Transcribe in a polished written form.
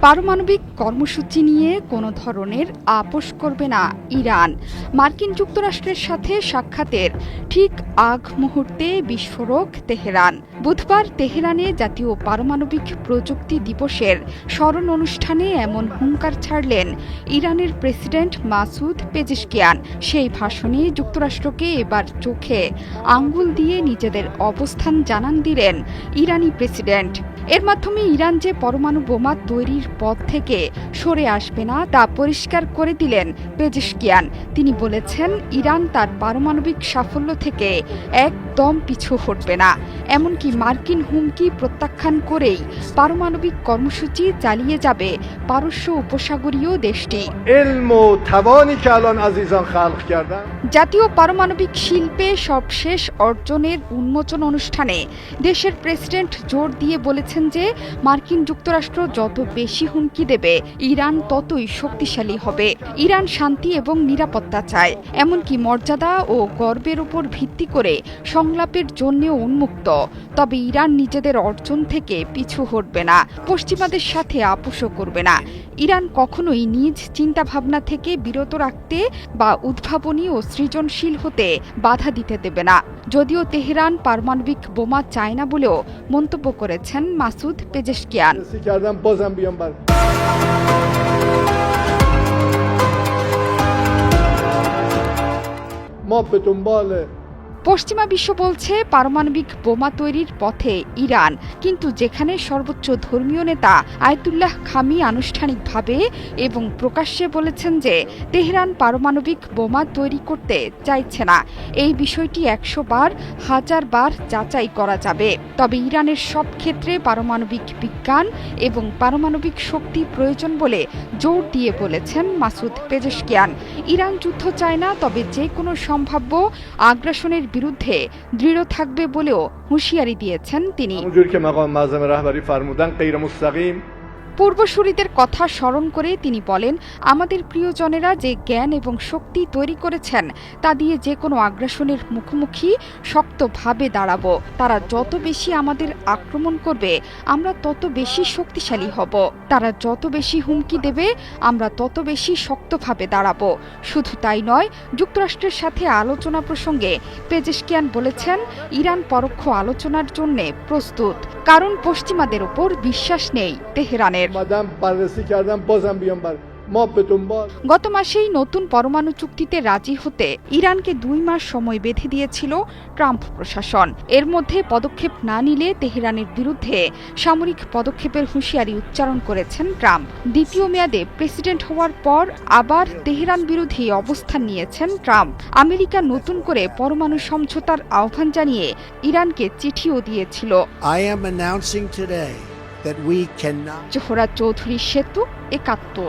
পারমাণবিক কর্মসূচি নিয়ে কোনো ধরনের আপোষ করবে না ইরান। মার্কিন যুক্তরাষ্ট্রের সাথে সাক্ষাতের ঠিক আগ মুহূর্তে বিস্ফোরক তেহরান। বুধবার তেহরানে জাতীয় পারমাণবিক প্রযুক্তি দিবসের স্মরণ অনুষ্ঠানে এমন হুঙ্কার ছাড়লেন ইরানের প্রেসিডেন্ট মাসুদ পেজেশকিয়ান। সেই ভাষণে যুক্তরাষ্ট্রকে এবার চোখে আঙ্গুল দিয়ে নিজেদের অবস্থান জানান দিলেন ইরানি প্রেসিডেন্ট। এর মাধ্যমে ইরান যে পরমাণু বোমা তৈরির পথ থেকে সরে আসবে না তা পরিষ্কার করে দিলেন পেজেশকিয়ান। তিনি বলেছেন, ইরান তার পারমাণবিক সাফল্য থেকে একদম পিছু হটবে না। এমনকি মার্কিন হুমকি প্রত্যাখ্যান করেই পারমাণবিক কর্মসূচি চালিয়ে যাবে পারস্য উপসাগরীয় দেশটি। জাতীয় পারমাণবিক শিল্পে সবশেষ অর্জনের উন্মোচন অনুষ্ঠানে দেশের প্রেসিডেন্ট জোর দিয়ে বলেছেন যে মার্কিন যুক্তরাষ্ট্র যত বেশি হুমকি দেবে ইরান ততই শক্তিশালী হবে। ইরান শান্তি এবং নিরাপত্তা চায়, এমনকি মর্যাদা ও গর্বের উপর ভিত্তি করে সংলাপের জন্যও উন্মুক্ত। তবে ইরান নিজেদের অর্জন থেকে পিছু হটবে না, পশ্চিমাদের সাথে আপোষও করবে না। ইরান কখনোই নিজ চিন্তাভাবনা থেকে বিরত রাখতে বা উদ্ভাবনী ও সৃজনশীল হতে বাধা দিতে দেবে না। যদিও তেহরান পারমাণবিক বোমা চায় না বলেও মন্তব্য করেছেন মাসুদ পেজেশকিয়ান। পশ্চিমা বিশ্ব বলছে পারমাণবিক বোমা তৈরির পথে ইরান, কিন্তু যেখানে সর্বোচ্চ ধর্মীয় নেতা আয়াতুল্লাহ খামি আনুষ্ঠানিকভাবে এবং প্রকাশ্যে বলেছেন যে তেহরান পারমাণবিক বোমা তৈরি করতে চাইছে না, এই বিষয়টি 100 বার 1000 বার যাচাই করা যাবে। তবে ইরানের সব ক্ষেত্রে পারমাণবিক বিজ্ঞান এবং পারমাণবিক শক্তি প্রয়োজন বলে জোর দিয়ে বলেছেন মাসুদ পেজেশকিয়ান। ইরান যুদ্ধ চায় না, তবে যে কোনো সম্ভাব্য আগ্রাসনের বিরুদ্ধে দৃঢ় থাকবে বলেও হুঁশিয়ারি দিয়েছেন তিনি। পূর্বসূরীদের কথা স্মরণ করে তিনি বলেন, আমাদের প্রিয়জনেরা যে জ্ঞান এবং শক্তি তৈরি করেছেন তা দিয়ে যে কোনো আগ্রাসনের মুখোমুখি শক্তভাবে দাঁড়াবো। তারা যত বেশি আমাদের আক্রমণ করবে আমরা তত বেশি শক্তিশালী হব। তারা যত বেশি হুমকি দেবে আমরা তত বেশি শক্তভাবে দাঁড়াবো। শুধু তাই নয়, যুক্তরাষ্ট্রের সাথে আলোচনা প্রসঙ্গে পেজেশকিয়ান বলেছেন, ইরান পরোক্ষ আলোচনার জন্য প্রস্তুত, কারণ পশ্চিমাদের ওপর বিশ্বাস নেই তেহরানের। গত মাসেই নতুন পরমাণু চুক্তিতে রাজি হতে ইরানকে 2 মাস সময় বেঁধে দিয়েছিল ট্রাম্প প্রশাসন। এর মধ্যে পদক্ষেপ না নিলে তেহরানের বিরুদ্ধে সামরিক পদক্ষেপের হুঁশিয়ারি উচ্চারণ করেছেন ট্রাম্প। দ্বিতীয় মেয়াদে প্রেসিডেন্ট হওয়ার পর আবার তেহরান বিরোধী অবস্থান নিয়েছেন ট্রাম্প। আমেরিকা নতুন করে পরমাণু সমঝোতার আহ্বান জানিয়ে ইরানকে চিঠিও দিয়েছিল। জোহরা চৌধুরী সেতু, 71।